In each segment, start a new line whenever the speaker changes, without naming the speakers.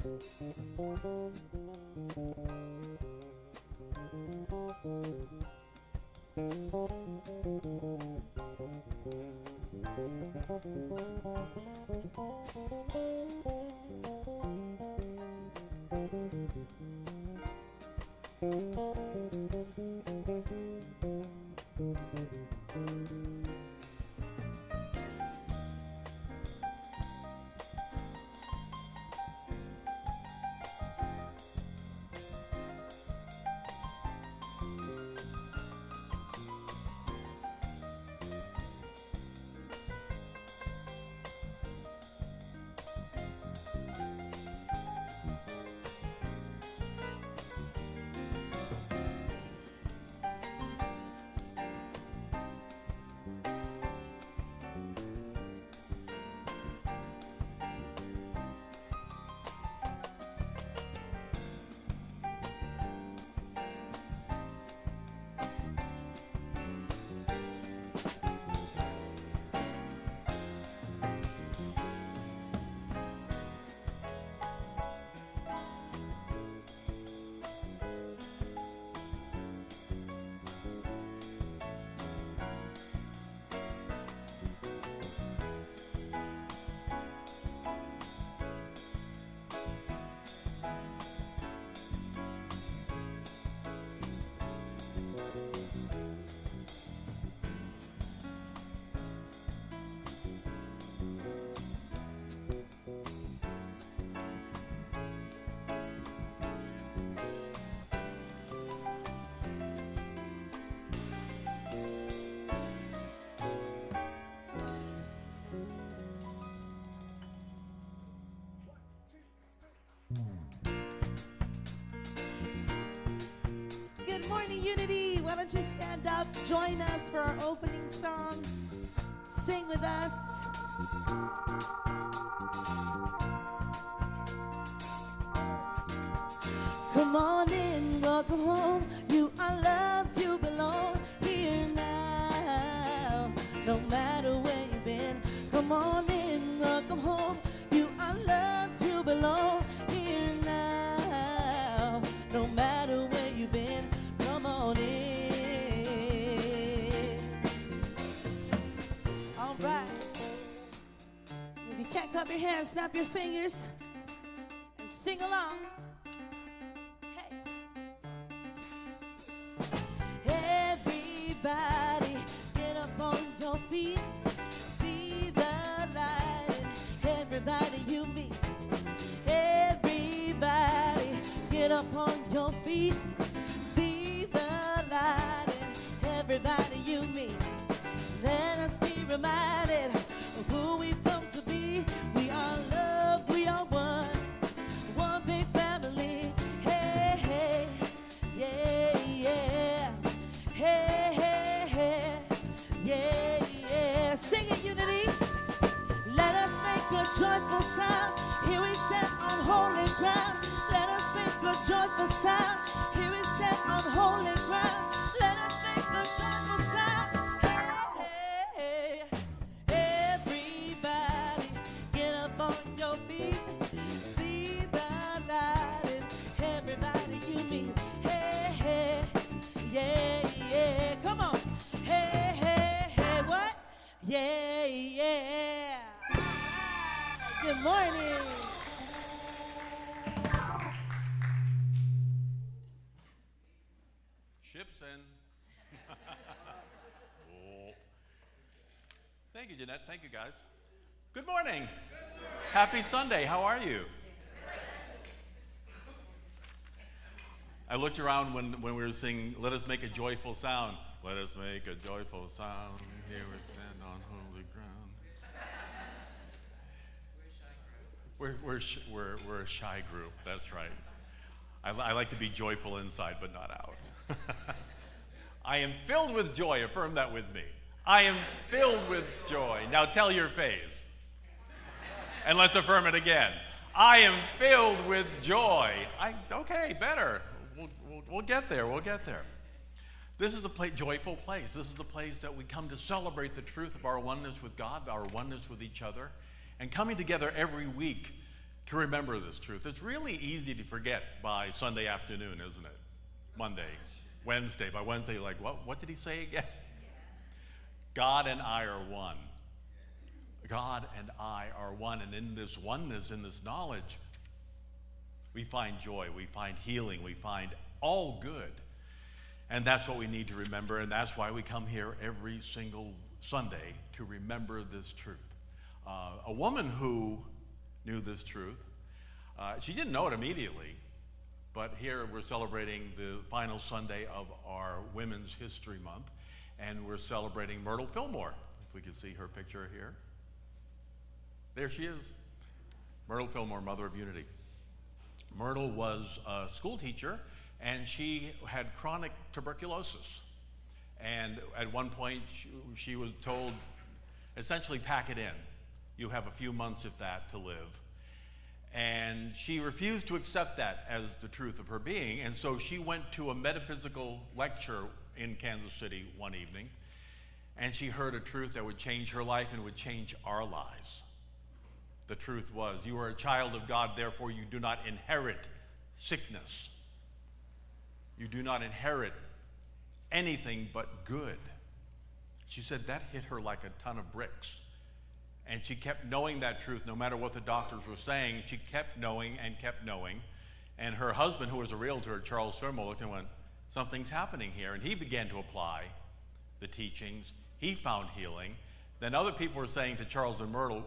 Good morning, Unity. Why don't you stand up, join us for our opening song. Sing with us. Come on in, welcome home. You are loved, you belong here now. No matter where you've been, come on in, welcome home. You are loved, you belong here now. No matter where you've been, come on in. All right. If you can't clap your hands, snap your fingers and sing along. Everybody, get up on your feet. See the light in everybody you meet. Everybody, get up on your feet. See the light in everybody you meet. Let us be reminded of who we've come to be. We are love, we are one. One big family. Hey, hey, yeah, yeah. Hey, hey, hey, yeah, yeah. Sing it, Unity. Let us make a joyful sound. Here we stand on holy ground. Let us make a joyful sound. Here we stand on holy ground. Let us make a joyful sound. Hey, hey, everybody, get up on your feet. See the light in everybody you meet. Hey, hey, yeah. Yeah, come on. Hey, hey, hey, what? Yeah, yeah. Good morning.
Ships in. Oh. Thank you, Jeanette. Thank you, guys. Good morning. Happy Sunday. How are you? I looked around when we were singing, let us make a joyful sound. Let us make a joyful sound. Here we stand on holy ground. We're a shy group. That's right. I like to be joyful inside, but not out. I am filled with joy. Affirm that with me. I am filled with joy. Now tell your face. And let's affirm it again. I am filled with joy. Okay, better. We'll get there. We'll get there. This is a joyful place. This is the place that we come to celebrate the truth of our oneness with God, our oneness with each other, and coming together every week to remember this truth. It's really easy to forget by Sunday afternoon, isn't it? Monday, Wednesday. By Wednesday, you're like, what did he say again? God and I are one. God and I are one. And in this oneness, in this knowledge, we find joy, we find healing, we find all good. And that's what we need to remember, and that's why we come here every single Sunday to remember this truth. A woman who knew this truth, she didn't know it immediately, but here we're celebrating the final Sunday of our Women's History Month, and we're celebrating Myrtle Fillmore. If we could see her picture here. There she is. Myrtle Fillmore, Mother of Unity. Myrtle was a school teacher, and she had chronic tuberculosis. And at one point, she was told, essentially, pack it in. You have a few months, if that, to live. And she refused to accept that as the truth of her being, and so she went to a metaphysical lecture in Kansas City one evening, and she heard a truth that would change her life and would change our lives. The truth was, you are a child of God, therefore you do not inherit sickness. You do not inherit anything but good. She said that hit her like a ton of bricks. And she kept knowing that truth no matter what the doctors were saying. She kept knowing and kept knowing. And her husband, who was a realtor, Charles Fillmore, looked and went, something's happening here. And he began to apply the teachings. He found healing. Then other people were saying to Charles and Myrtle,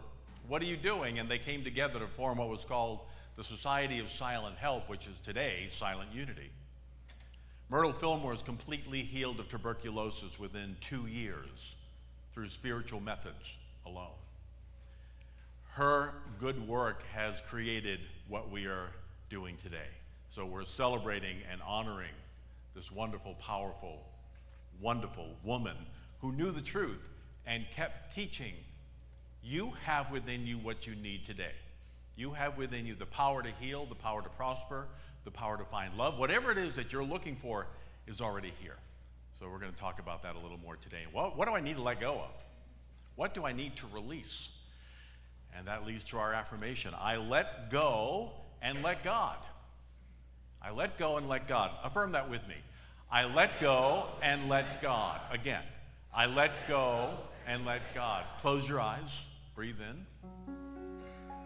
what are you doing? And they came together to form what was called the Society of Silent Help, which is today Silent Unity. Myrtle Fillmore is completely healed of tuberculosis within 2 years through spiritual methods alone. Her good work has created what we are doing today. So we're celebrating and honoring this wonderful, powerful, wonderful woman who knew the truth and kept teaching. You have within you what you need today. You have within you the power to heal, the power to prosper, the power to find love. Whatever it is that you're looking for is already here. So we're going to talk about that a little more today. What do I need to let go of? What do I need to release? And that leads to our affirmation. I let go and let God. I let go and let God. Affirm that with me. I let go and let God. Again, I let go and let God. Close your eyes. Breathe in.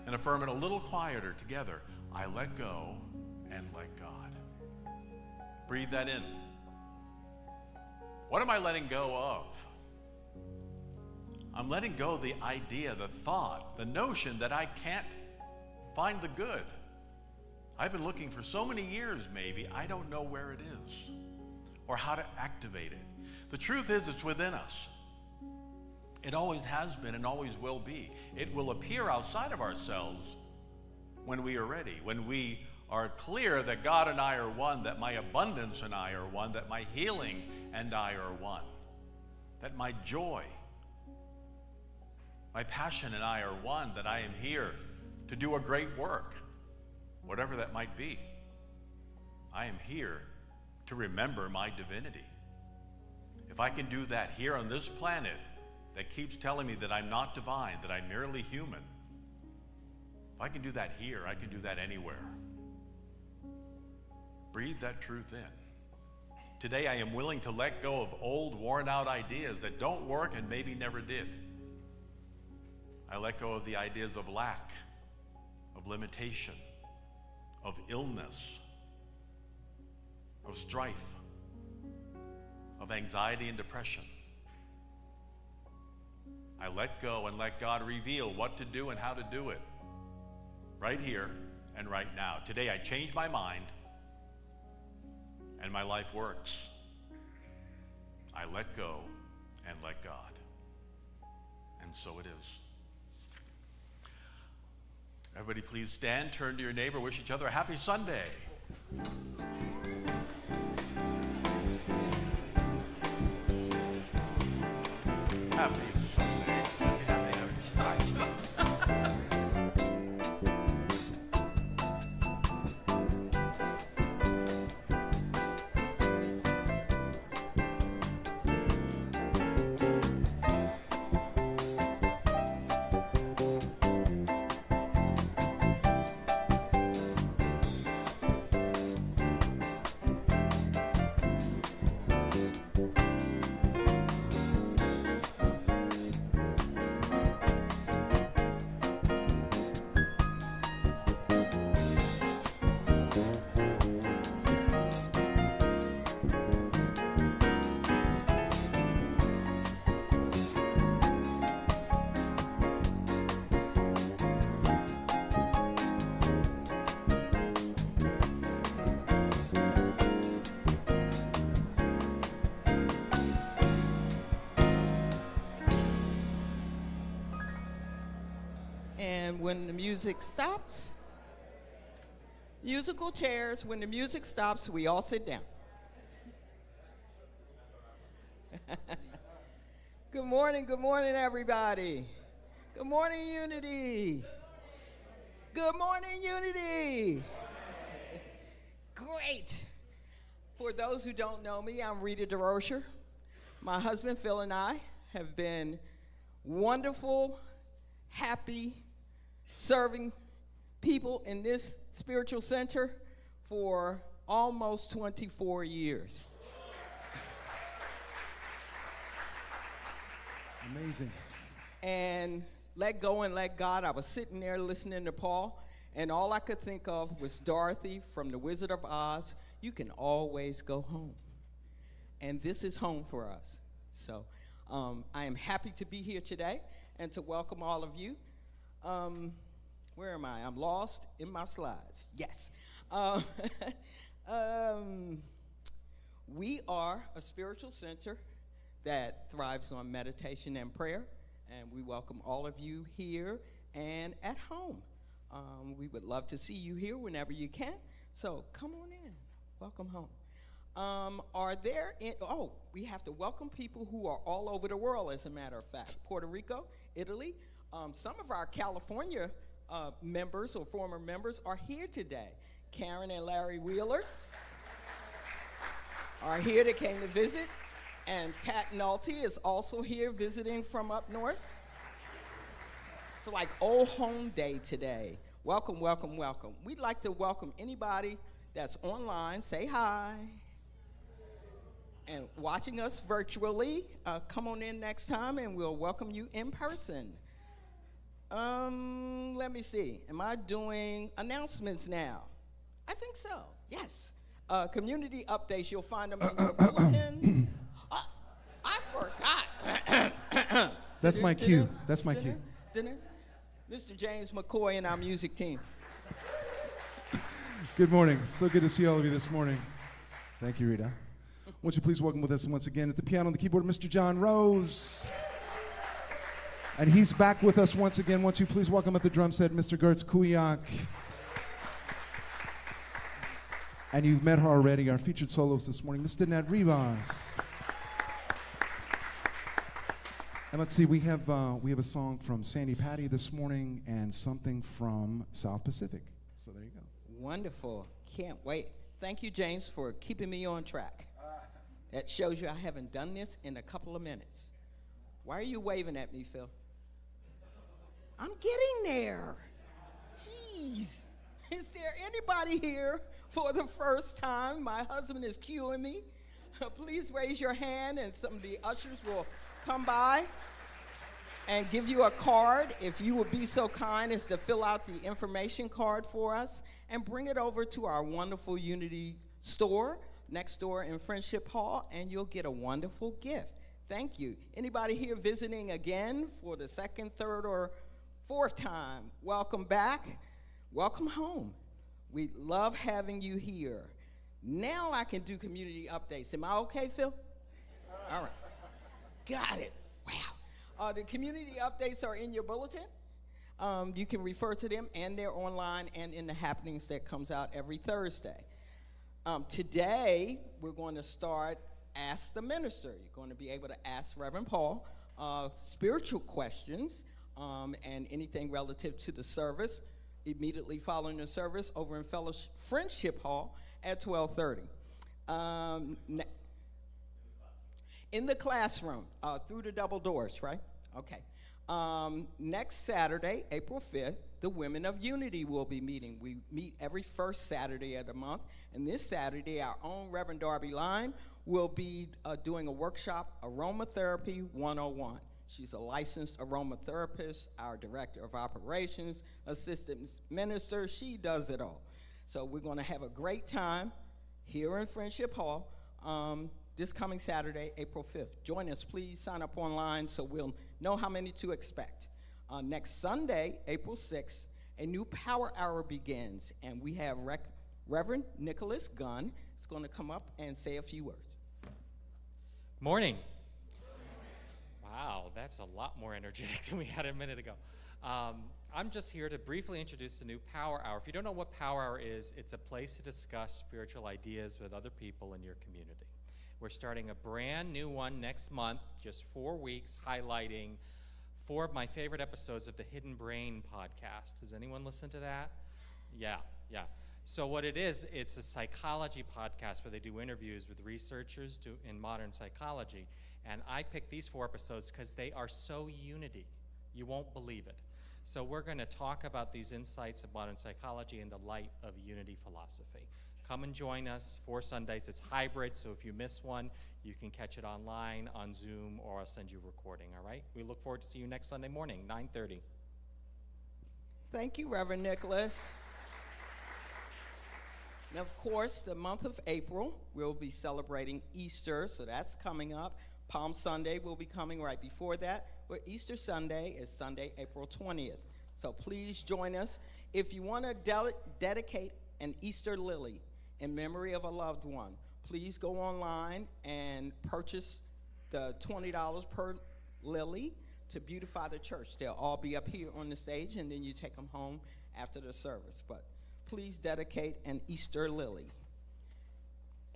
And affirm it a little quieter together. I let go and let God. Breathe that in. What am I letting go of? I'm letting go the idea, the thought, the notion that I can't find the good. I've been looking for so many years, maybe, I don't know where it is or how to activate it. The truth is, it's within us. It always has been and always will be. It will appear outside of ourselves when we are ready, when we are clear that God and I are one, that my abundance and I are one, that my healing and I are one, that my joy, my passion and I are one, that I am here to do a great work, whatever that might be. I am here to remember my divinity. If I can do that here on this planet that keeps telling me that I'm not divine, that I'm merely human, if I can do that here, I can do that anywhere. Breathe that truth in. Today I am willing to let go of old, worn-out ideas that don't work and maybe never did. I let go of the ideas of lack, of limitation, of illness, of strife, of anxiety and depression. I let go and let God reveal what to do and how to do it, right here and right now. Today I change my mind and my life works. I let go and let God. And so it is. Everybody please stand, turn to your neighbor, wish each other a happy Sunday. Happy Sunday.
And when the music stops, musical chairs, when the music stops, we all sit down. Good morning, everybody. Good morning, Unity. Good morning, Unity. Great. For those who don't know me, I'm Rita DeRocher. My husband, Phil, and I have been wonderful, happy, serving people in this spiritual center for almost 24 years.
Amazing.
And let go and let God. I was sitting there listening to Paul, and all I could think of was Dorothy from The Wizard of Oz. You can always go home. And this is home for us. So I am happy to be here today and to welcome all of you. Where am I? I'm lost in my slides. Yes. We are a spiritual center that thrives on meditation and prayer, and we welcome all of you here and at home. We would love to see you here whenever you can, so come on in. Welcome home. We have to welcome people who are all over the world, as a matter of fact. Puerto Rico, Italy. Some of our California members or former members are here today. Karen and Larry Wheeler are here. They came to visit. And Pat Nolte is also here visiting from up north. It's like old home day today. Welcome, welcome, welcome. We'd like to welcome anybody that's online. Say hi. And watching us virtually, come on in next time and we'll welcome you in person. Let me see. Am I doing announcements now? I think so. Yes. Community updates, you'll find them in your bulletin. I forgot.
That's my cue. That's my cue.
Mr. James McCoy and our music team.
Good morning. So good to see all of you this morning. Thank you, Rita. Won't you please welcome with us once again at the piano and the keyboard, Mr. John Rose. And he's back with us once again. Won't you please welcome at the drum set, Mr. Gertz Kuyak. And you've met her already, our featured soloist this morning, Mr. Nat Rivas. And let's see, we have a song from Sandy Patty this morning and something from South Pacific. So there you go.
Wonderful. Can't wait. Thank you, James, for keeping me on track. That shows you I haven't done this in a couple of minutes. Why are you waving at me, Phil? I'm getting there. Jeez. Is there anybody here for the first time? My husband is cueing me. Please raise your hand and some of the ushers will come by and give you a card, if you would be so kind as to fill out the information card for us and bring it over to our wonderful Unity store next door in Friendship Hall, and you'll get a wonderful gift. Thank you. Anybody here visiting again for the second, third, or fourth time? Welcome back. Welcome home. We love having you here. Now I can do community updates. Am I okay, Phil? All right. Got it. Wow. The community updates are in your bulletin. You can refer to them, and they're online and in the happenings that comes out every Thursday. Today, we're going to start Ask the Minister. You're going to be able to ask Reverend Paul spiritual questions and anything relative to the service immediately following the service over in Friendship Hall at 12:30. In the classroom, through the double doors, right? Okay. Next Saturday, April 5th, the Women of Unity will be meeting. We meet every first Saturday of the month, and this Saturday, our own Reverend Darby Lime will be doing a workshop, Aromatherapy 101. She's a licensed aromatherapist, our director of operations, assistant minister. She does it all. So we're going to have a great time here in Friendship Hall this coming Saturday, April 5th. Join us, please sign up online so we'll know how many to expect. Next Sunday, April 6th, a new Power Hour begins, and we have Reverend Nicholas Gunn is going to come up and say a few words.
Morning. Wow, that's a lot more energetic than we had a minute ago. I'm just here to briefly introduce the new Power Hour. If you don't know what Power Hour is, it's a place to discuss spiritual ideas with other people in your community. We're starting a brand new one next month, just 4 weeks, highlighting 4 of my favorite episodes of the Hidden Brain podcast. Does anyone listen to that? Yeah. So what it is, it's a psychology podcast where they do interviews with researchers in modern psychology. And I picked these 4 episodes because they are so unity. You won't believe it. So we're going to talk about these insights of modern psychology in the light of unity philosophy. Come and join us 4 Sundays. It's hybrid, so if you miss one, you can catch it online, on Zoom, or I'll send you a recording, all right? We look forward to see you next Sunday morning, 9:30.
Thank you, Reverend Nicholas. And of course, the month of April, we'll be celebrating Easter, so that's coming up. Palm Sunday will be coming right before that, but Easter Sunday is Sunday, April 20th. So please join us. If you want to dedicate an Easter lily in memory of a loved one, please go online and purchase the $20 per lily to beautify the church. They'll all be up here on the stage, and then you take them home after the service. But please dedicate an Easter lily.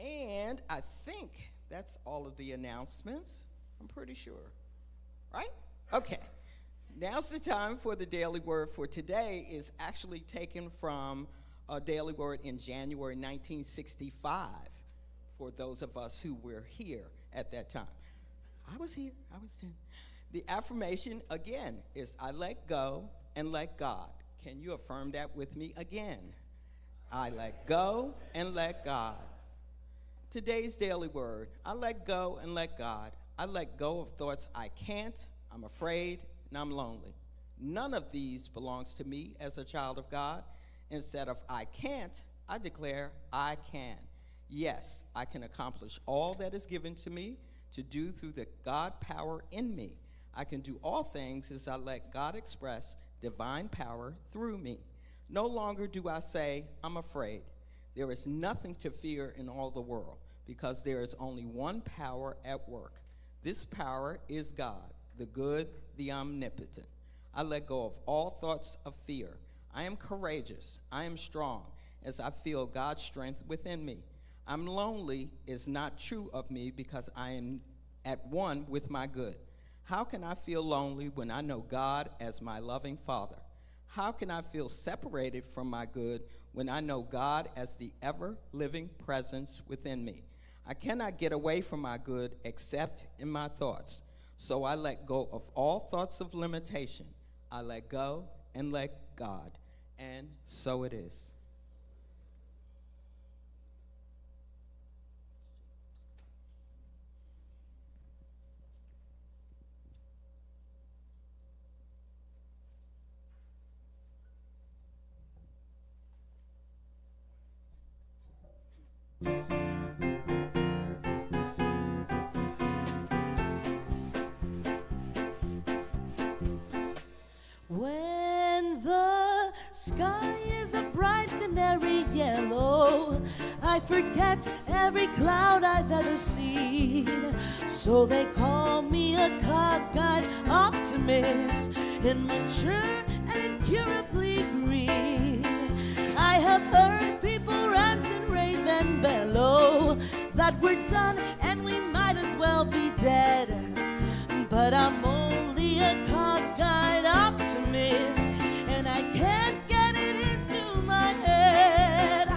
And I think that's all of the announcements. I'm pretty sure. Right? Okay. Now's the time for the Daily Word for today is actually taken from a Daily Word in January 1965 for those of us who were here at that time. I was here. I was 10. The affirmation, again, is I let go and let God. Can you affirm that with me again? I let go and let God. Today's daily word, I let go and let God. I let go of thoughts I can't, I'm afraid, and I'm lonely. None of these belongs to me as a child of God. Instead of I can't, I declare I can. Yes, I can accomplish all that is given to me to do through the God power in me. I can do all things as I let God express divine power through me. No longer do I say, I'm afraid. There is nothing to fear in all the world because there is only one power at work. This power is God, the good, the omnipotent. I let go of all thoughts of fear. I am courageous. I am strong as I feel God's strength within me. I'm lonely is not true of me because I am at one with my good. How can I feel lonely when I know God as my loving Father? How can I feel separated from my good when I know God as the ever-living presence within me? I cannot get away from my good except in my thoughts. So I let go of all thoughts of limitation. I let go and let God. And so it is.
When the sky is a bright canary yellow, I forget every cloud I've ever seen. So they call me a cockeyed optimist, immature and incurably green. I have heard people rant and rave and bellow that we're done and we might as well be dead. But I'm only a cockeyed optimist, and I can't get it into my head.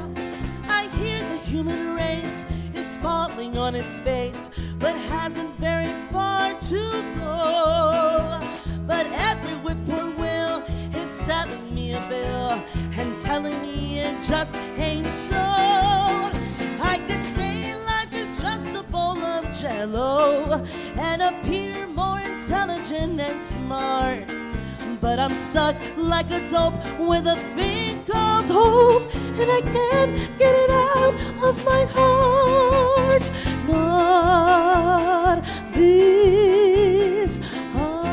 I hear the human race is falling on its face, but hasn't very far to go. But every whippoorwill is selling me a bill and telling me it just ain't so. I could say life is just a bowl of jello and appear more intelligent and smart, but I'm stuck like a dope with a thing called hope, and I can't get it out of my heart. Not this heart.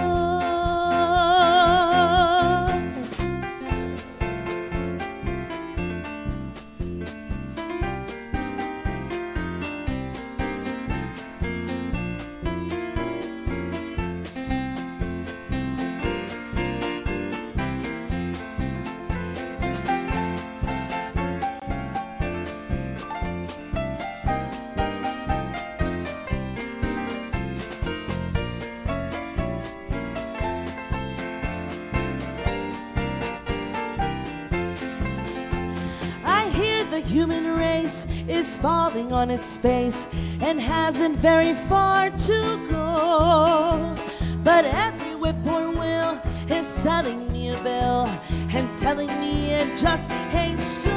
human race is falling on its face and hasn't very far to go. But every whippoorwill is selling me a bill and telling me it just ain't so.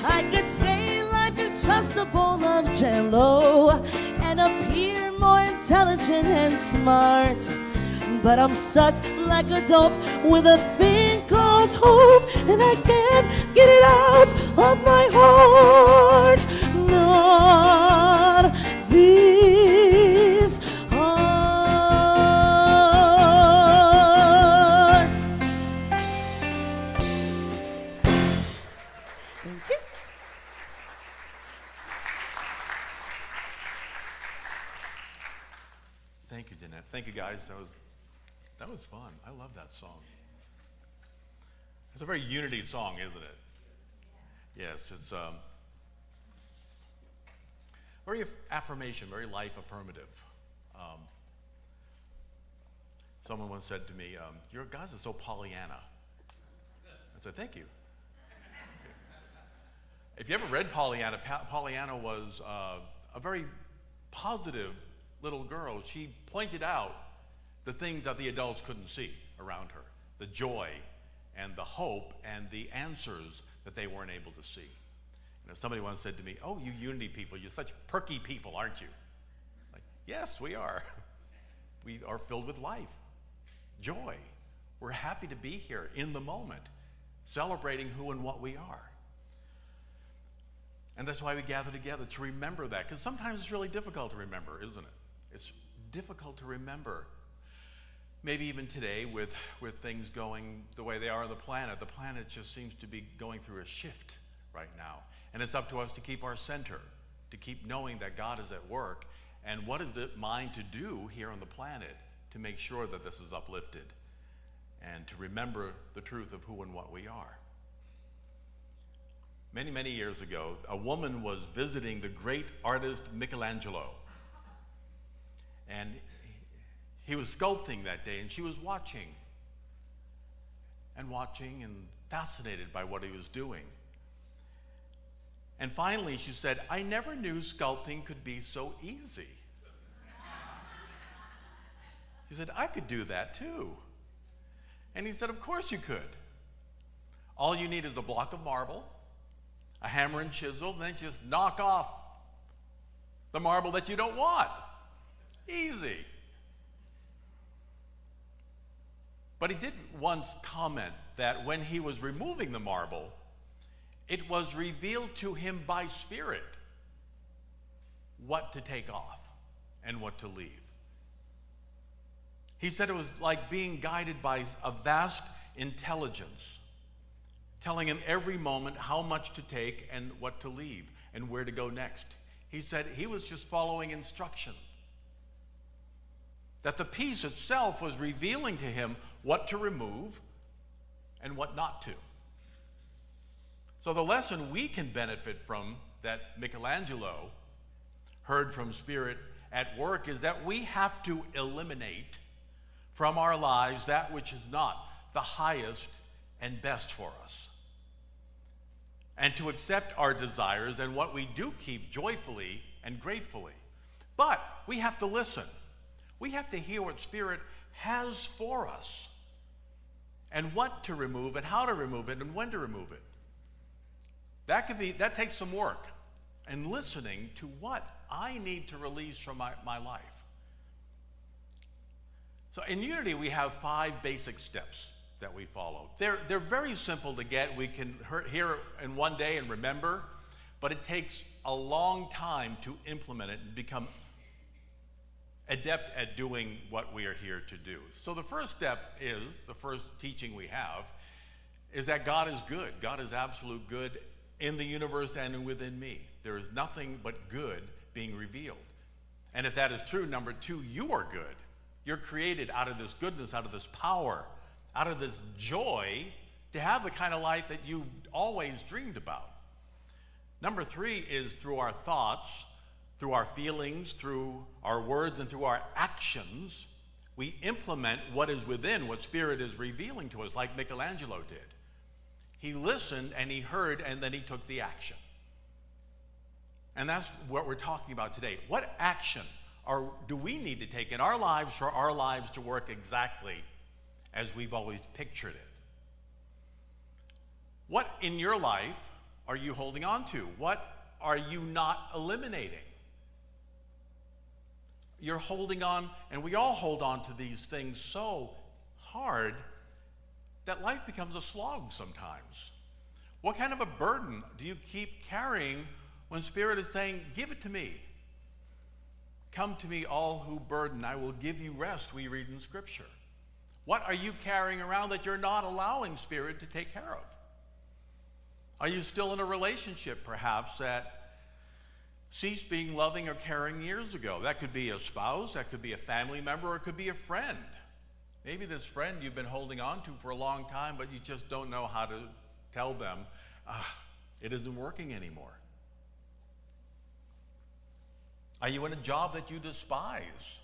I could say life is just a bowl of jello and appear more intelligent and smart, but I'm stuck like a dope with a thing called hope, and I can't get it out of my heart. Not these hearts. Thank you.
Thank you, Danette. Thank you, guys. That was fun. I love that song. It's a very unity song, isn't it? Yes, it's very affirmation, very life affirmative. Someone once said to me, "Your guys are so Pollyanna." I said, "Thank you." If you ever read Pollyanna, Pollyanna was a very positive little girl. She pointed out the things that the adults couldn't see around her, the joy and the hope and the answers that they weren't able to see. Somebody once said to me, "Oh, you Unity people, you're such perky people, aren't you?" Like, yes, we are. We are filled with life, joy. We're happy to be here in the moment, celebrating who and what we are. And that's why we gather together, to remember that, because sometimes it's really difficult to remember, isn't it? It's difficult to remember. Maybe even today, with things going the way they are on the planet just seems to be going through a shift right now. And it's up to us to keep our center, to keep knowing that God is at work, and what is it mine to do here on the planet to make sure that this is uplifted, and to remember the truth of who and what we are. Many, many years ago, a woman was visiting the great artist Michelangelo. And he was sculpting that day, and she was watching and fascinated by what he was doing. And finally, she said, "I never knew sculpting could be so easy." She said, "I could do that too." And he said, "Of course you could. All you need is a block of marble, a hammer and chisel, and then just knock off the marble that you don't want. Easy." But he did once comment that when he was removing the marble, it was revealed to him by Spirit what to take off and what to leave. He said it was like being guided by a vast intelligence, telling him every moment how much to take and what to leave and where to go next. He said he was just following instruction. That the piece itself was revealing to him what to remove and what not to. So the lesson we can benefit from that Michelangelo heard from Spirit at work is that we have to eliminate from our lives that which is not the highest and best for us, and to accept our desires and what we do keep joyfully and gratefully. But we have to listen. We have to hear what Spirit has for us, and what to remove and how to remove it and when to remove it. That takes some work, and listening to what I need to release from my life. So in Unity, we have 5 basic steps that we follow. They're very simple to get. We can hear in one day and remember, but it takes a long time to implement it and become adept at doing what we are here to do. So the first step is, the first teaching we have, is that God is good. God is absolute good in the universe and within me. There is nothing but good being revealed. And if that is true, number 2, you are good. You're created out of this goodness, out of this power, out of this joy, to have the kind of life that you've always dreamed about. Number 3 is through our thoughts, through our feelings, through our words, and through our actions, we implement what is within, what Spirit is revealing to us, like Michelangelo did. He listened and he heard and then he took the action. And that's what we're talking about today. What action do we need to take in our lives for our lives to work exactly as we've always pictured it? What in your life are you holding on to? What are you not eliminating? You're holding on, and we all hold on to these things so hard that life becomes a slog sometimes. What kind of a burden do you keep carrying when Spirit is saying, give it to me? Come to me, all who burden, I will give you rest, we read in Scripture. What are you carrying around that you're not allowing Spirit to take care of? Are you still in a relationship, perhaps, that ceased being loving or caring years ago? That could be a spouse, that could be a family member, or it could be a friend. Maybe this friend you've been holding on to for a long time, but you just don't know how to tell them, it isn't working anymore. Are you in a job that you despise,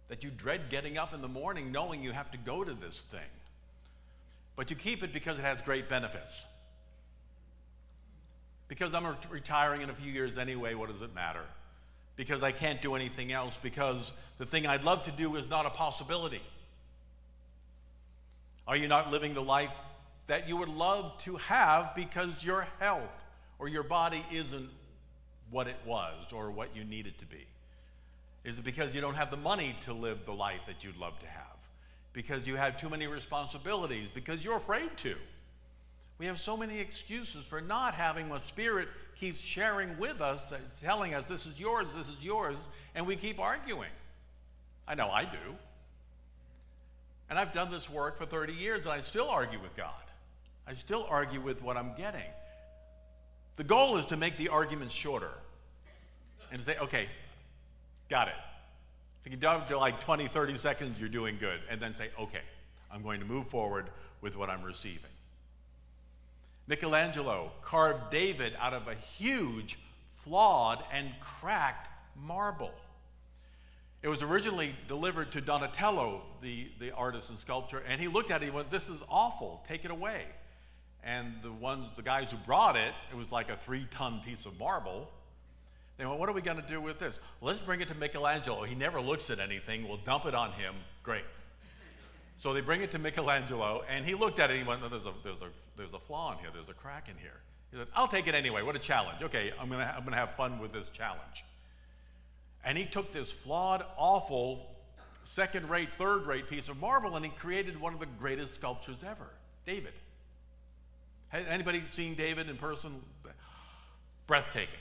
that you dread getting up in the morning knowing you have to go to this thing, but you keep it because it has great benefits? Because I'm retiring in a few years anyway, what does it matter? Because I can't do anything else, because the thing I'd love to do is not a possibility. Are you not living the life that you would love to have because your health or your body isn't what it was or what you need it to be? Is it because you don't have the money to live the life that you'd love to have? Because you have too many responsibilities? Because you're afraid to? We have so many excuses for not having what Spirit keeps sharing with us, telling us this is yours, and we keep arguing. I know I do. And I've done this work for 30 years, and I still argue with God. I still argue with what I'm getting. The goal is to make the arguments shorter and to say, okay, got it. If you can do it to like 20, 30 seconds, you're doing good. And then say, okay, I'm going to move forward with what I'm receiving. Michelangelo carved David out of a huge, flawed, and cracked marble. It was originally delivered to Donatello, the artist and sculptor, and he looked at it and went, this is awful, take it away. And the guys who brought it, it was like a 3-ton piece of marble. They went, what are we going to do with this? Well, let's bring it to Michelangelo. He never looks at anything. We'll dump it on him. Great. So they bring it to Michelangelo, and he looked at it and he went, no, there's a flaw in here. There's a crack in here. He said, I'll take it anyway. What a challenge. Okay, I'm gonna have fun with this challenge. And he took this flawed, awful, second-rate, third-rate piece of marble, and he created one of the greatest sculptures ever, David. Has anybody seen David in person? Breathtaking.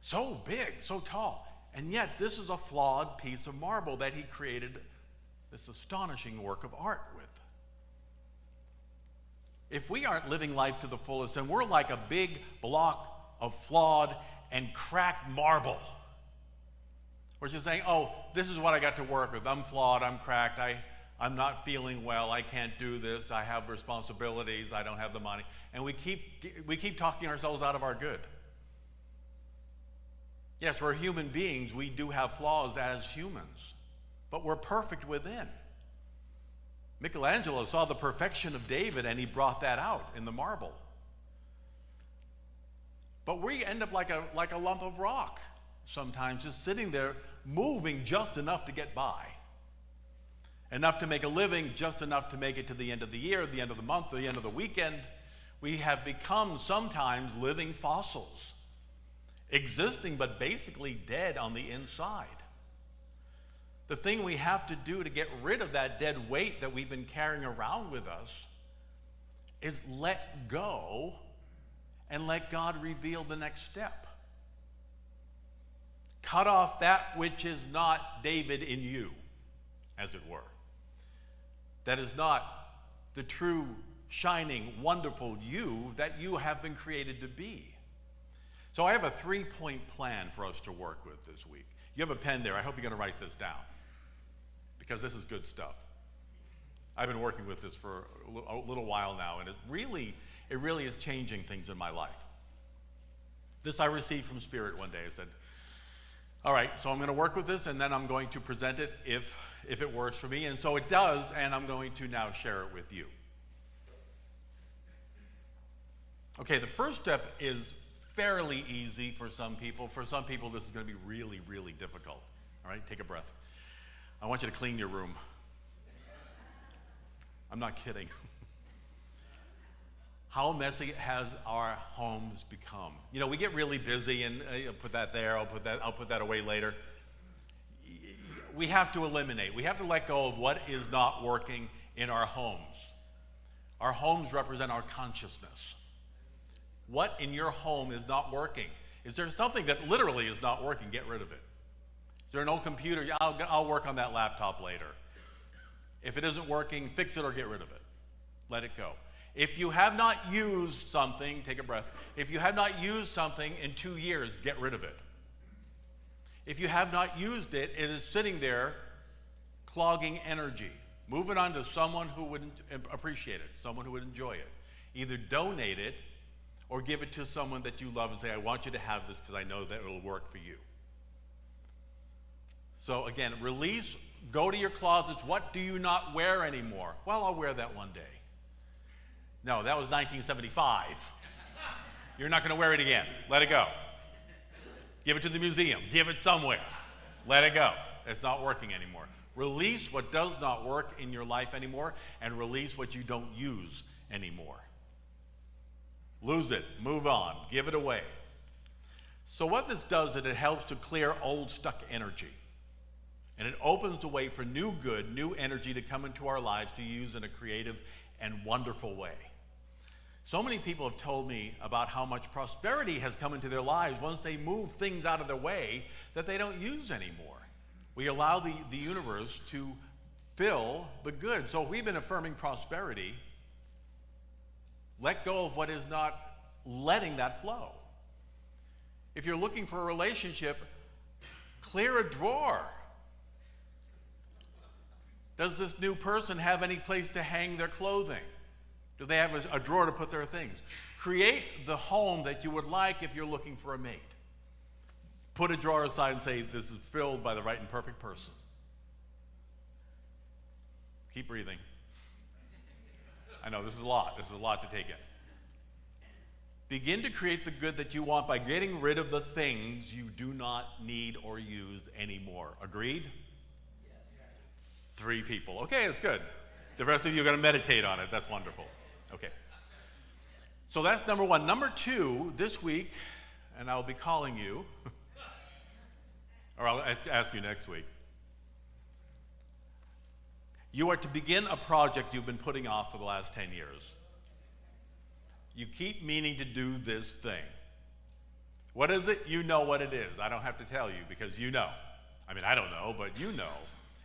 So big, so tall. And yet, this is a flawed piece of marble that he created this astonishing work of art with. If we aren't living life to the fullest, then we're like a big block of flawed and cracked marble. We're just saying, oh, this is what I got to work with. I'm flawed, I'm cracked, I'm not feeling well, I can't do this, I have responsibilities, I don't have the money. And we keep talking ourselves out of our good. Yes, we're human beings, we do have flaws as humans, but we're perfect within. Michelangelo saw the perfection of David and he brought that out in the marble. But we end up like a lump of rock sometimes, just sitting there moving just enough to get by. Enough to make a living, just enough to make it to the end of the year, the end of the month, the end of the weekend. We have become sometimes living fossils, existing but basically dead on the inside. The thing we have to do to get rid of that dead weight that we've been carrying around with us is let go and let God reveal the next step. Cut off that which is not David in you, as it were. That is not the true, shining, wonderful you that you have been created to be. So I have a 3-point plan for us to work with this week. You have a pen there. I hope you're going to write this down, because this is good stuff. I've been working with this for a little while now, and it really is changing things in my life. This I received from Spirit one day. I said, all right, so I'm going to work with this, and then I'm going to present it if it works for me. And so it does, and I'm going to now share it with you. Okay, the first step is fairly easy for some people. For some people, this is going to be really, really difficult. All right, take a breath. I want you to clean your room. I'm not kidding. How messy has our homes become? You know, we get really busy and put that there, I'll put that away later. We have to eliminate. We have to let go of what is not working in our homes. Our homes represent our consciousness. What in your home is not working? Is there something that literally is not working? Get rid of it. Is there an old computer? I'll work on that laptop later. If it isn't working, fix it or get rid of it. Let it go. If you have not used something, take a breath. If you have not used something in 2 years, get rid of it. If you have not used it, it is sitting there clogging energy. Move it on to someone who would appreciate it, someone who would enjoy it. Either donate it or give it to someone that you love and say, I want you to have this because I know that it will work for you. So again, release, go to your closets. What do you not wear anymore? Well, I'll wear that one day. No, that was 1975. You're not going to wear it again. Let it go. Give it to the museum. Give it somewhere. Let it go. It's not working anymore. Release what does not work in your life anymore and release what you don't use anymore. Lose it. Move on. Give it away. So what this does is it helps to clear old stuck energy. And it opens the way for new good, new energy to come into our lives to use in a creative and wonderful way. So many people have told me about how much prosperity has come into their lives once they move things out of their way that they don't use anymore. We allow the universe to fill the good. So if we've been affirming prosperity, let go of what is not letting that flow. If you're looking for a relationship, clear a drawer. Does this new person have any place to hang their clothing? Do they have a drawer to put their things? Create the home that you would like if you're looking for a mate. Put a drawer aside and say, this is filled by the right and perfect person. Keep breathing. I know this is a lot. This is a lot to take in. Begin to create the good that you want by getting rid of the things you do not need or use anymore. Agreed? Yes. 3 people. Okay, that's good. The rest of you are going to meditate on it. That's wonderful. Okay. So that's number 1. Number 2, this week, and I'll be calling you, or I'll ask you next week. You are to begin a project you've been putting off for the last 10 years. You keep meaning to do this thing. What is it? You know what it is. I don't have to tell you because you know. I mean, I don't know, but you know.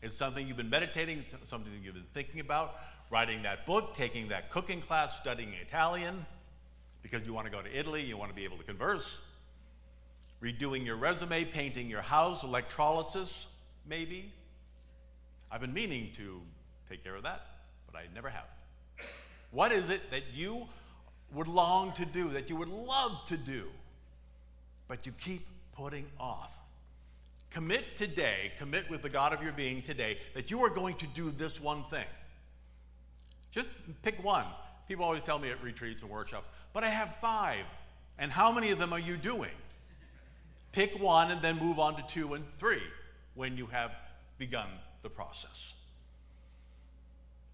It's something you've been meditating, something you've been thinking about, writing that book, taking that cooking class, studying Italian, because you want to go to Italy, you want to be able to converse, redoing your resume, painting your house, electrolysis, maybe. I've been meaning to take care of that, but I never have. What is it that you would long to do, that you would love to do, but you keep putting off? Commit today, commit with the God of your being today, that you are going to do this one thing. Just pick one. People always tell me at retreats and workshops, but I have 5. And how many of them are you doing? Pick one and then move on to 2 and 3 when you have begun the process.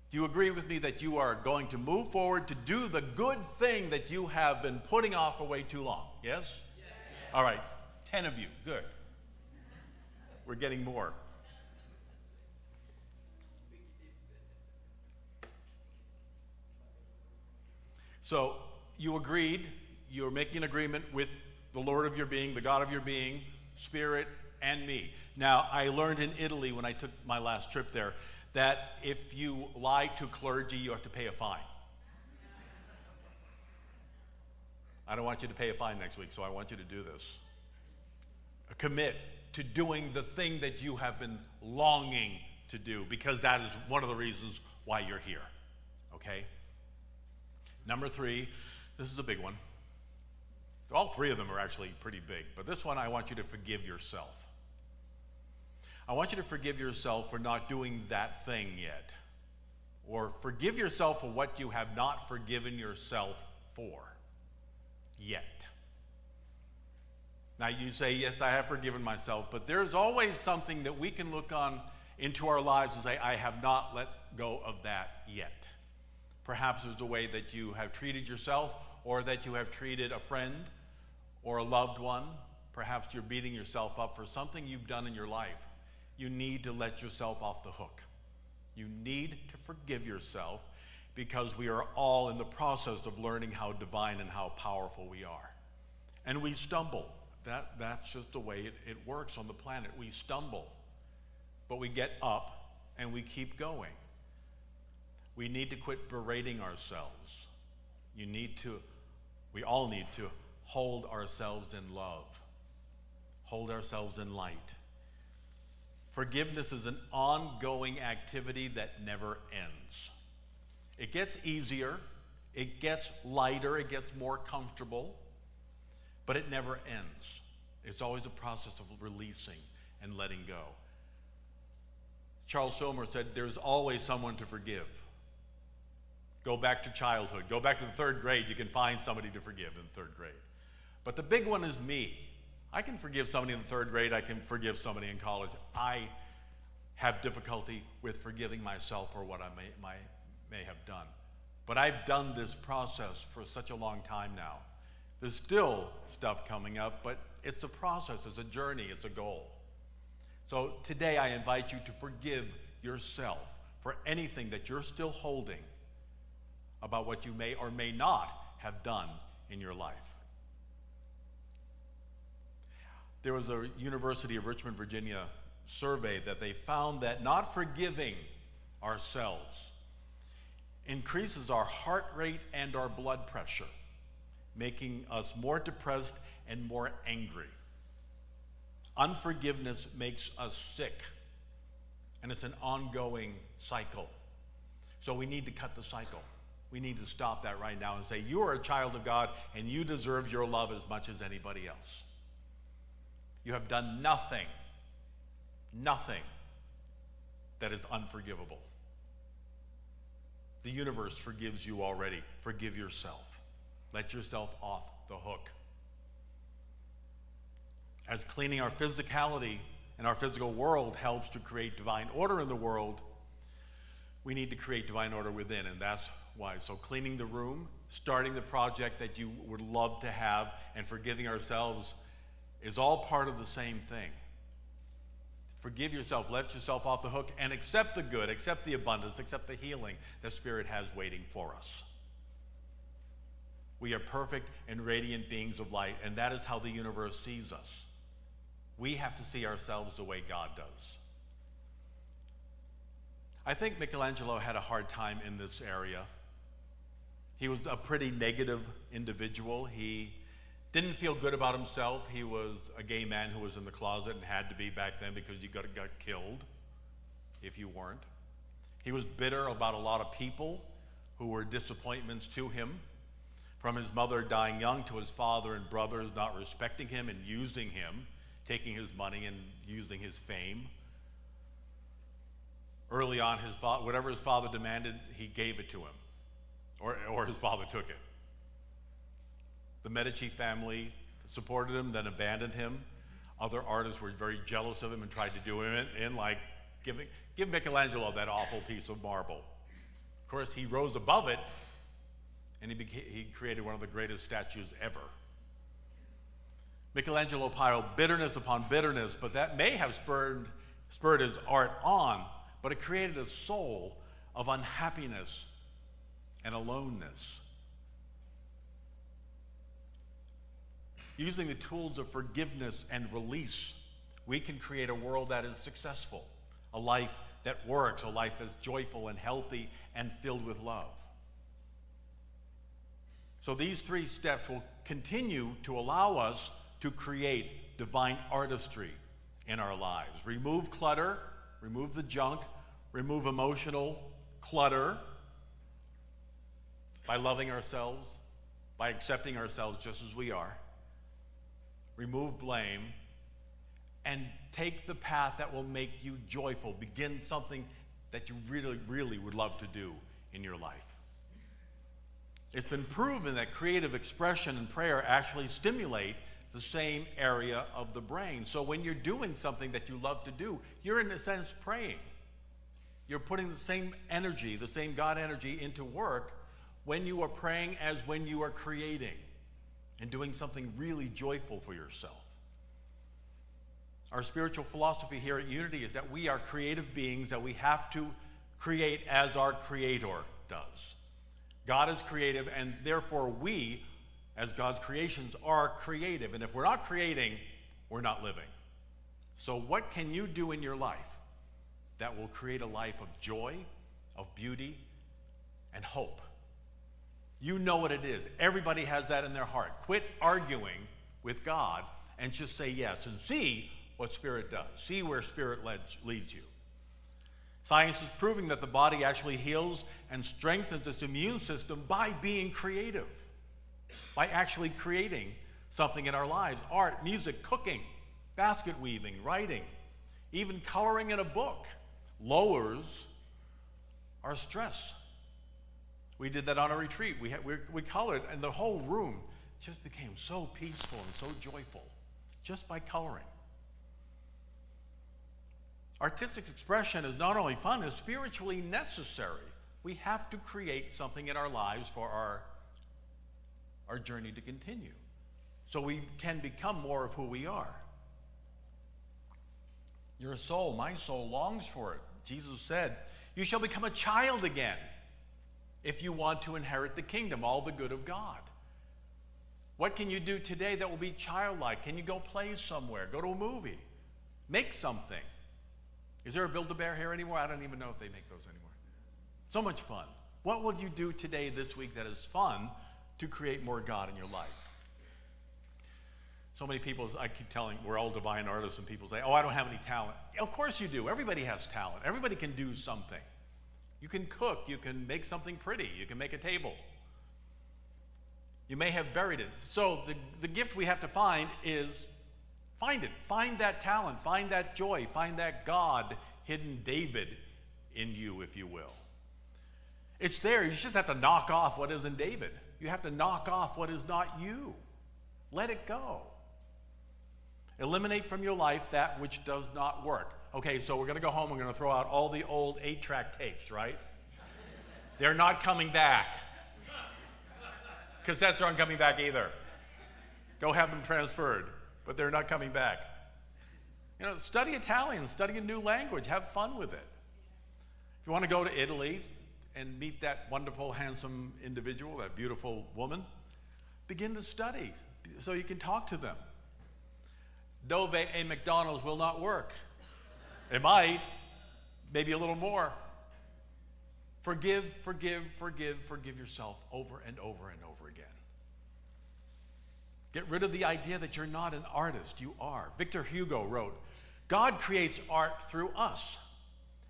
Do you agree with me that you are going to move forward to do the good thing that you have been putting off for way too long? Yes? Yes. All right, 10 of you. Good. We're getting more. So you agreed, you're making an agreement with the Lord of your being, the God of your being, Spirit, and me. Now, I learned in Italy when I took my last trip there that if you lie to clergy, you have to pay a fine. I don't want you to pay a fine next week, so I want you to do this. Commit to doing the thing that you have been longing to do, because that is one of the reasons why you're here, okay? Number 3, this is a big one. All 3 of them are actually pretty big, but this one I want you to forgive yourself. I want you to forgive yourself for not doing that thing yet, or forgive yourself for what you have not forgiven yourself for. yet. Now you say, yes, I have forgiven myself, but there's always something that we can look on into our lives and say, I have not let go of that yet. Perhaps it's the way that you have treated yourself, or that you have treated a friend or a loved one. Perhaps you're beating yourself up for something you've done in your life. You need to let yourself off the hook. You need to forgive yourself, because we are all in the process of learning how divine and how powerful we are. And we stumble. That's just the way it works on the planet. We stumble, but we get up and we keep going. We need to quit berating ourselves. We all need to hold ourselves in love, hold ourselves in light. Forgiveness is an ongoing activity that never ends. It gets easier, it gets lighter, it gets more comfortable, but it never ends. It's always a process of releasing and letting go. Charles Schumer said, there's always someone to forgive. Go back to childhood. Go back to the 3rd grade. You can find somebody to forgive in 3rd grade. But the big one is me. I can forgive somebody in the 3rd grade. I can forgive somebody in college. I have difficulty with forgiving myself for what I may have done. But I've done this process for such a long time now. There's still stuff coming up, but it's a process, it's a journey, it's a goal. So today I invite you to forgive yourself for anything that you're still holding about what you may or may not have done in your life. There was a University of Richmond, Virginia survey that they found that not forgiving ourselves increases our heart rate and our blood pressure, making us more depressed and more angry. Unforgiveness makes us sick, and it's an ongoing cycle. So we need to cut the cycle. We need to stop that right now and say, you are a child of God, and you deserve your love as much as anybody else. You have done nothing that is unforgivable. The universe forgives you already. Forgive yourself. Let yourself off the hook. As cleaning our physicality and our physical world helps to create divine order in the world, we need to create divine order within, and that's why. So cleaning the room, starting the project that you would love to have, and forgiving ourselves is all part of the same thing. Forgive yourself, let yourself off the hook, and accept the good, accept the abundance, accept the healing that Spirit has waiting for us. We are perfect and radiant beings of light, and that is how the universe sees us. We have to see ourselves the way God does. I think Michelangelo had a hard time in this area. He was a pretty negative individual. He didn't feel good about himself. He was a gay man who was in the closet and had to be back then because you got killed if you weren't. He was bitter about a lot of people who were disappointments to him, from his mother dying young to his father and brothers not respecting him and using him, taking his money and using his fame. Early on, whatever his father demanded, he gave it to him, or his father took it. The Medici family supported him, then abandoned him. Other artists were very jealous of him and tried to do him in, like give Michelangelo that awful piece of marble. Of course, he rose above it, and he created one of the greatest statues ever. Michelangelo piled bitterness upon bitterness, but that may have spurred his art on, but it created a soul of unhappiness and aloneness. Using the tools of forgiveness and release, we can create a world that is successful, a life that works, a life that's joyful and healthy and filled with love. So these 3 steps will continue to allow us to create divine artistry in our lives. Remove clutter, remove the junk, remove emotional clutter by loving ourselves, by accepting ourselves just as we are. Remove blame, and take the path that will make you joyful. Begin something that you really, really would love to do in your life. It's been proven that creative expression and prayer actually stimulate the same area of the brain. So when you're doing something that you love to do, you're in a sense praying. You're putting the same energy, the same God energy into work when you are praying as when you are creating and doing something really joyful for yourself. Our spiritual philosophy here at Unity is that we are creative beings, that we have to create as our Creator does. God is creative, and therefore we, as God's creations, are creative. And if we're not creating, we're not living. So what can you do in your life that will create a life of joy, of beauty, and hope? You know what it is. Everybody has that in their heart. Quit arguing with God and just say yes and see what Spirit does. See where Spirit leads you. Science is proving that the body actually heals and strengthens its immune system by being creative, by actually creating something in our lives. Art, music, cooking, basket weaving, writing, even coloring in a book lowers our stress. We did that on a retreat. We colored, and the whole room just became so peaceful and so joyful just by coloring. Artistic expression is not only fun, it's spiritually necessary. We have to create something in our lives for our journey to continue, so we can become more of who we are. Your soul, my soul, longs for it. Jesus said, you shall become a child again if you want to inherit the kingdom, all the good of God. What can you do today that will be childlike? Can you go play somewhere, go to a movie, make something? Is there a Build-A-Bear here anymore? I don't even know if they make those anymore. So much fun. What will you do today, this week, that is fun to create more God in your life? So many people, I keep telling, we're all divine artists, and people say, oh, I don't have any talent. Of course you do. Everybody has talent. Everybody can do something. You can cook. You can make something pretty. You can make a table. You may have buried it. So the gift we have to find is find it. Find that talent. Find that joy. Find that God, hidden David in you, if you will. It's there. You just have to knock off what is in David. You have to knock off what is not you. Let it go. Eliminate from your life that which does not work. Okay, so we're going to go home. We're going to throw out all the old 8-track tapes, right? They're not coming back. Cassettes aren't coming back either. Go have them transferred, but they're not coming back. You know, study Italian, study a new language, have fun with it. If you want to go to Italy and meet that wonderful, handsome individual, that beautiful woman, begin to study so you can talk to them. Dove a McDonald's will not work. It might, maybe a little more. Forgive, forgive, forgive, forgive yourself over and over and over again. Get rid of the idea that you're not an artist. You are. Victor Hugo wrote, God creates art through us,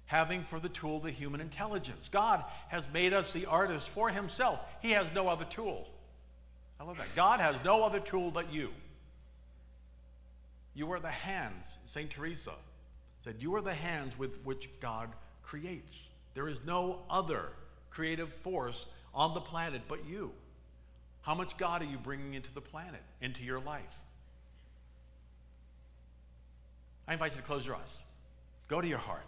having for the tool the human intelligence. God has made us the artist for himself. He has no other tool. I love that. God has no other tool but you. You are the hands. St. Teresa said, you are the hands with which God creates. There is no other creative force on the planet but you. How much God are you bringing into the planet, into your life? I invite you to close your eyes. Go to your heart.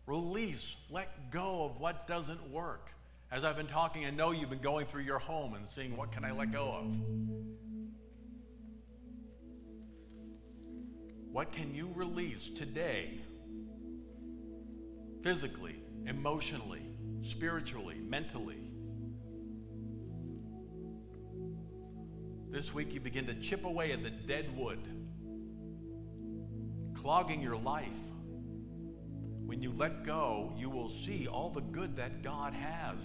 Release, let go of what doesn't work. As I've been talking, I know you've been going through your home and seeing what can I let go of. What can you release today, physically, emotionally, spiritually, mentally? This week you begin to chip away at the dead wood, clogging your life. When you let go, you will see all the good that God has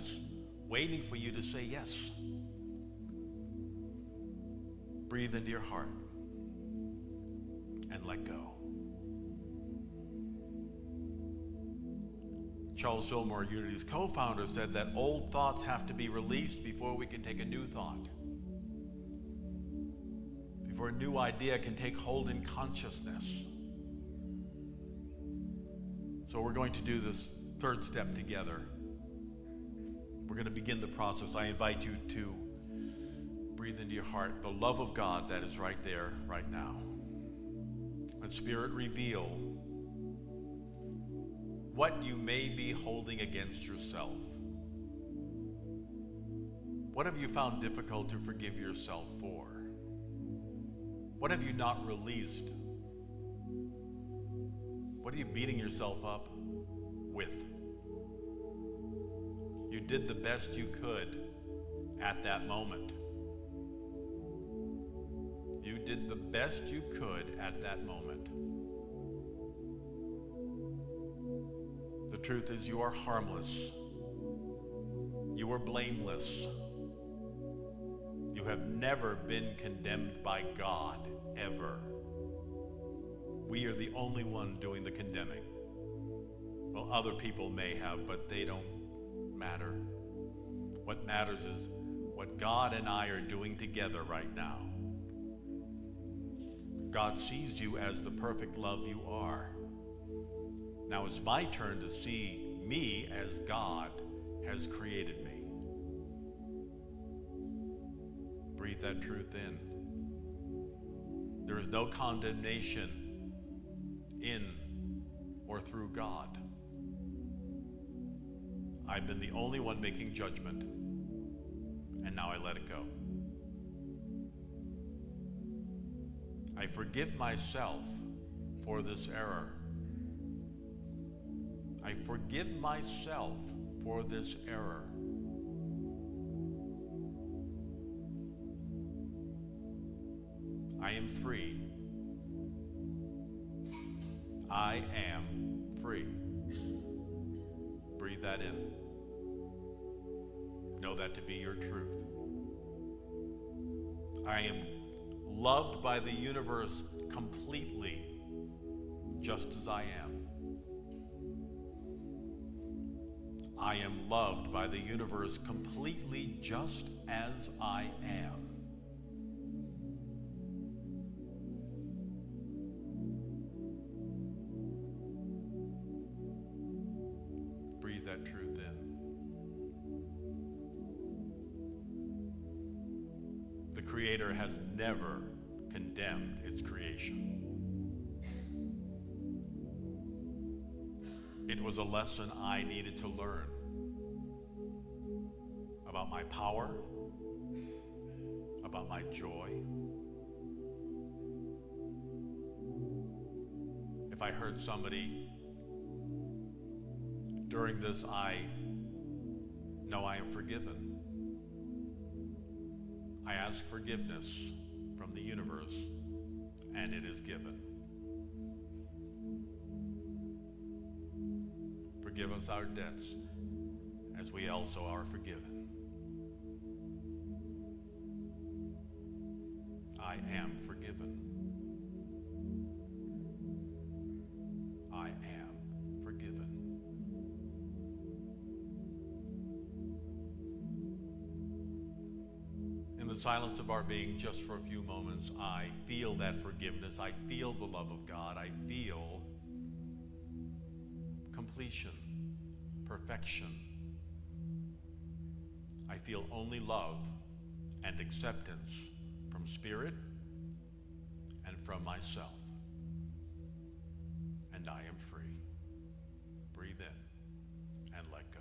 waiting for you to say yes. Breathe into your heart and let go. Charles Fillmore, Unity's co-founder, said that old thoughts have to be released before we can take a new thought. Before a new idea can take hold in consciousness. So we're going to do this third step together. We're going to begin the process. I invite you to breathe into your heart the love of God that is right there, right now. Let Spirit reveal what you may be holding against yourself. What have you found difficult to forgive yourself for? What have you not released? What are you beating yourself up with? You did the best you could at that moment. You did the best you could at that moment. The truth is, you are harmless. You are blameless. You have never been condemned by God, ever. We are the only one doing the condemning. Well, other people may have, but they don't matter. What matters is what God and I are doing together right now. God sees you as the perfect love you are. Now it's my turn to see me as God has created me. Breathe that truth in. There is no condemnation in or through God. I've been the only one making judgment, and now I let it go. I forgive myself for this error. I forgive myself for this error. I am free. I am free. Breathe that in. Know that to be your truth. I am loved by the universe completely, just as I am. I am loved by the universe completely, just as I am. Breathe that truth in. The Creator has never condemned its creation. It was a lesson I needed to learn about my power, about my joy. If I hurt somebody during this, I know I am forgiven. I ask forgiveness from the universe, and it is given. Forgive us our debts, as we also are forgiven. I am forgiven. I am forgiven. In the silence of our being, just for a few moments, I feel that forgiveness. I feel the love of God. I feel completion, perfection. I feel only love and acceptance from Spirit and from myself. And I am free. Breathe in and let go.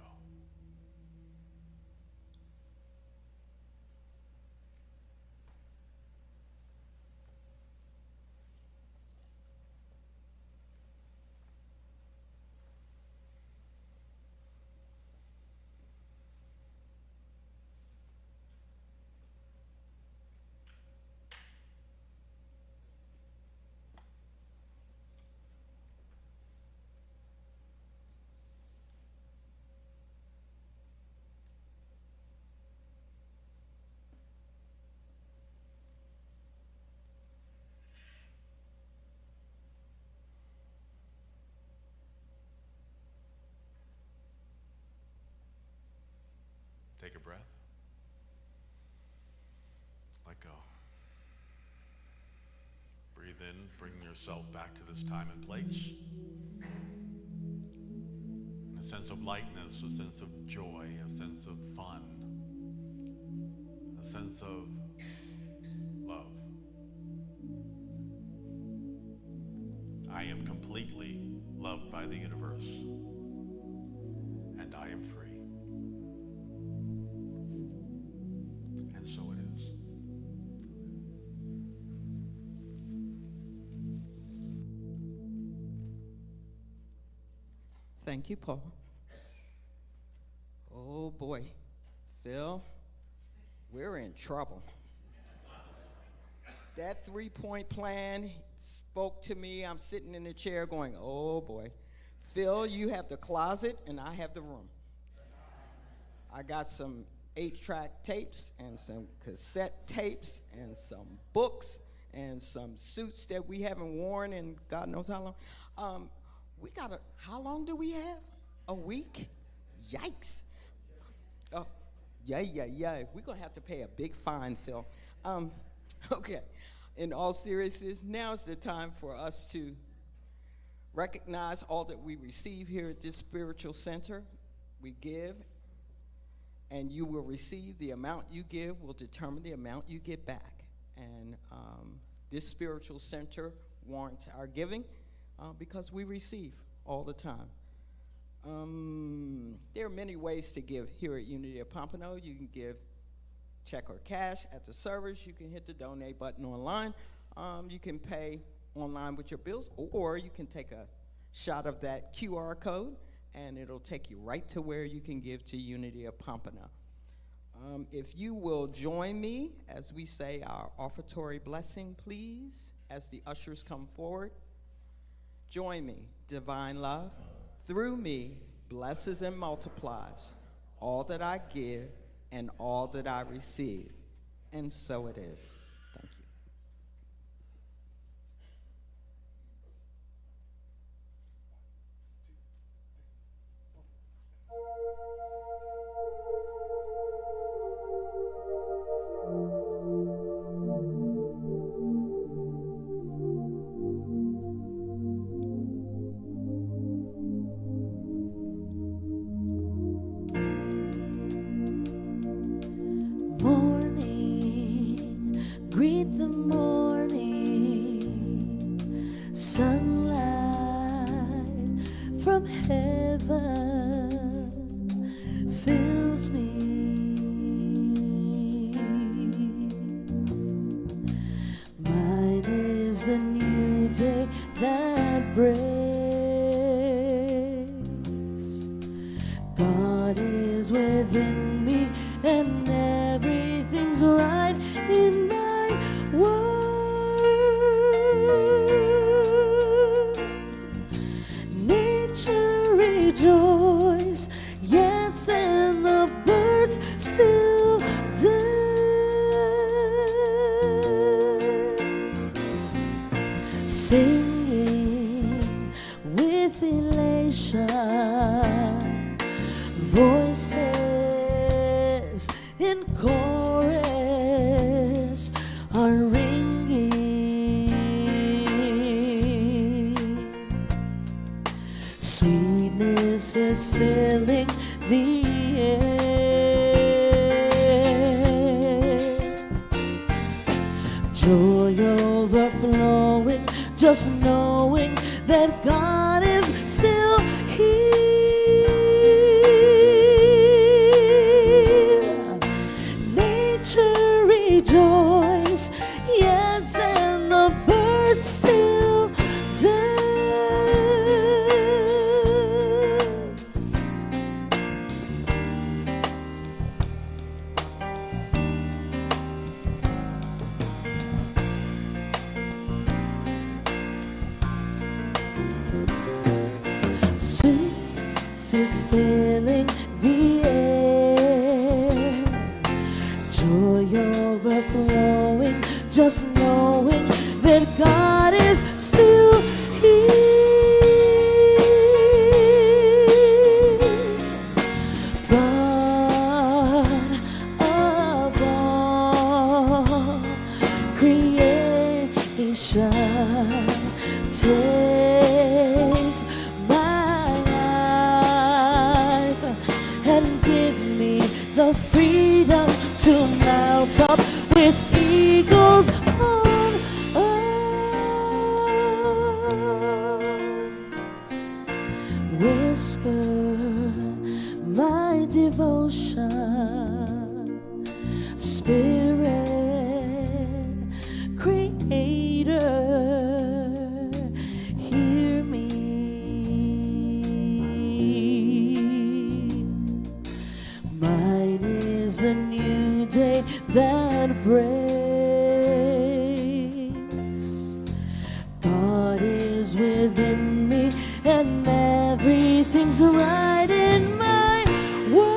Take a breath. Let go. Breathe in, bring yourself back to this time and place. And sense of lightness, a sense of joy, a sense of fun, a sense of love. I am completely loved by the universe, and I am free. And so it is.
Thank you, Paul. Oh boy, Phil, we're in trouble. That 3-point plan spoke to me. I'm sitting in the chair going, oh boy. Phil, you have the closet and I have the room. I got some 8-track tapes and some cassette tapes and some books and some suits that we haven't worn in God knows how long. How long do we have? A week? Yikes. Oh, yeah. We're going to have to pay a big fine, Phil. Okay. In all seriousness, now is the time for us to recognize all that we receive here at this spiritual center. We give, and you will receive. The amount you give will determine the amount you get back. And this spiritual center warrants our giving because we receive all the time. There are many ways to give here at Unity of Pompano. You can give check or cash at the service. You can hit the donate button online. You can pay online with your bills, or you can take a shot of that QR code, and it'll take you right to where you can give to Unity of Pompano. If you will join me as we say our offertory blessing, please, as the ushers come forward. Join me. Divine love, through me, blesses and multiplies all that I give and all that I receive. And so it is. Thank you.
Greet the morning sunlight from heaven fills me. Mine is the new day that breaks. God is within me and everything's right in my world. Nature rejoice, yes, and the birds still dance, singing with elation, voices in chorus are ringing. Sweetness is filling the air. Joy overflowing, just knowing that God is still here. Nature rejoice, yes, and the birds still dance. Sweet is filling the air. Joy overflowing, just knowing that God is still here. God of all creation, take my life. and give me the freedom to mount up with eagles on earth. Whisper my devotion, Spirit, Creator, hear me. Mine is the new day that breaks. God is within me, and everything's right in my world.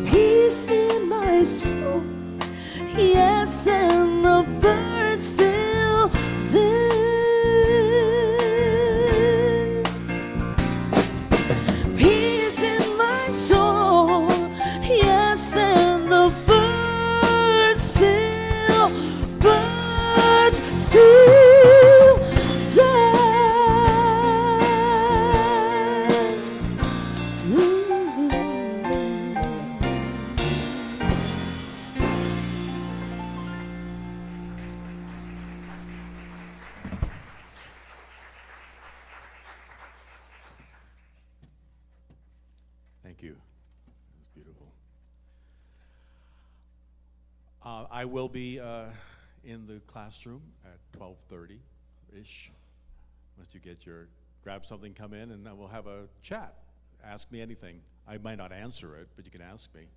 Peace in my soul, yes, and the birds still dance. Peace in my soul, yes, and the birds still dance. Ooh.
Thank you. It was beautiful. I will be in the classroom at 12:30-ish. Once you get grab something, come in, and then we'll have a chat. Ask me anything. I might not answer it, but you can ask me.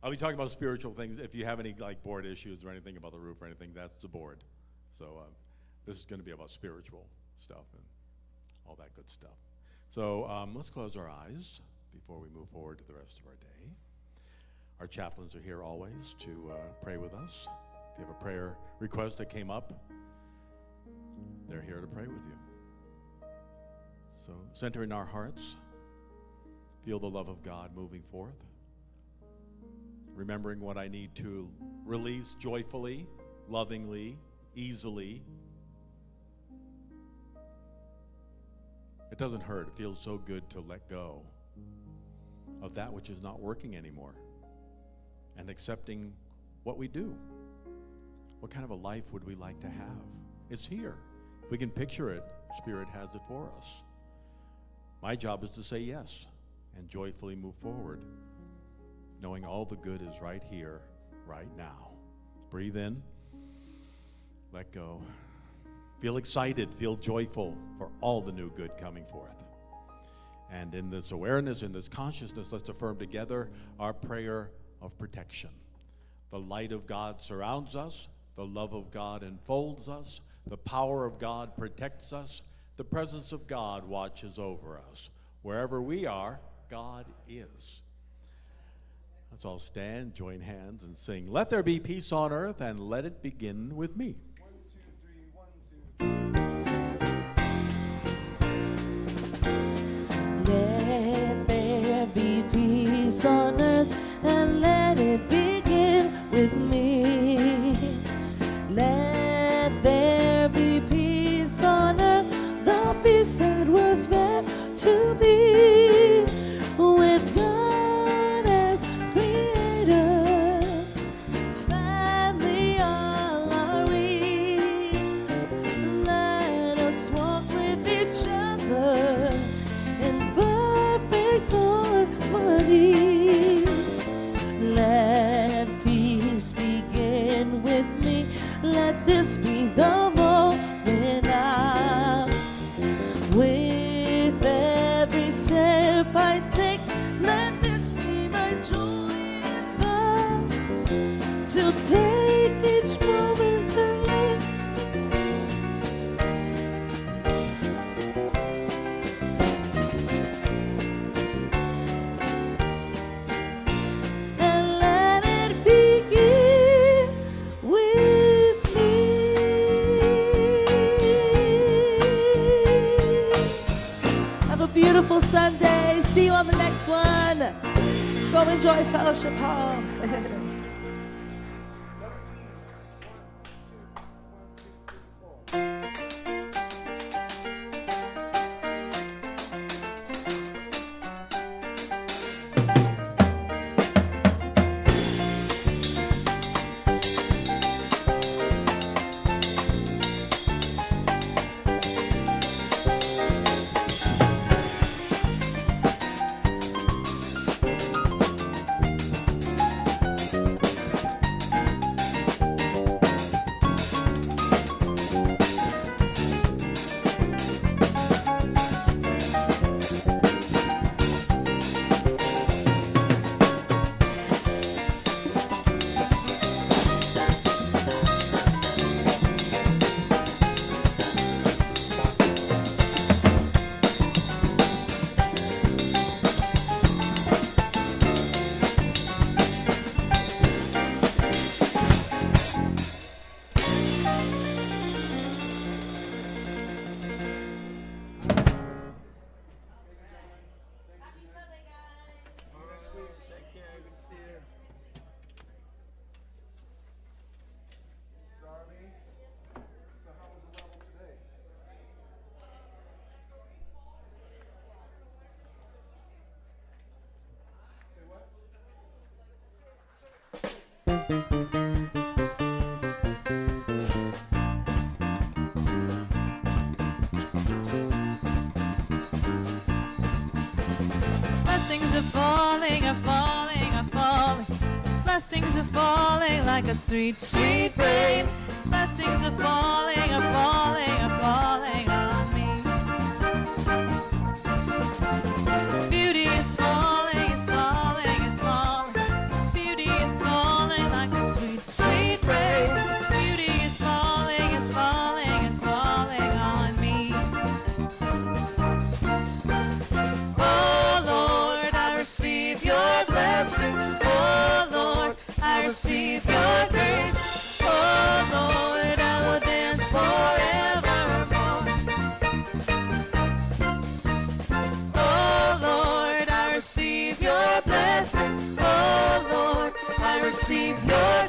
I'll be talking about spiritual things. If you have any like board issues or anything about the roof or anything, that's the board. So this is going to be about spiritual stuff and all that good stuff. So let's close our eyes before we move forward to the rest of our day. Our chaplains are here always to pray with us. If you have a prayer request that came up, they're here to pray with you. So center in our hearts. Feel the love of God moving forth. Remembering what I need to release joyfully, lovingly, easily. It doesn't hurt. It feels so good to let go of that which is not working anymore and accepting what we do. What kind of a life would we like to have? It's here. If we can picture it, Spirit has it for us. My job is to say yes and joyfully move forward, knowing all the good is right here, right now. Breathe in, let go. Feel excited, feel joyful for all the new good coming forth. And in this awareness, in this consciousness, let's affirm together our prayer of protection. The light of God surrounds us, the love of God enfolds us, the power of God protects us, the presence of God watches over us. Wherever we are, God is. Let's all stand, join hands, and sing, "Let there be peace on earth, and let it begin with me."
1, 2, 3, 1, 2.
Let there be peace on earth, and let it begin with me. Let there be peace on earth, the peace that was meant to be with God as creator. Family all are we. Let us walk with each other in perfect harmony. Let peace begin with me. Let this be the moment now. With every step I take, let this be my joyous vow. To take each moment and live. And let it begin with me. Have a beautiful Sunday. See you on the next one. Go enjoy Fellowship Hall. Blessings are falling, are falling, are falling. Blessings are falling like a sweet, sweet rain. Blessings are falling, are falling, are falling on me. Beauty is falling, is falling, is falling. Beauty is falling like a sweet, sweet rain. Beauty is falling, is falling, is falling on me. Oh Lord, I receive your blessing. Oh Lord, I receive your grace. Oh Lord, I will dance forevermore. Oh Lord, I receive your blessing. Oh Lord, I receive your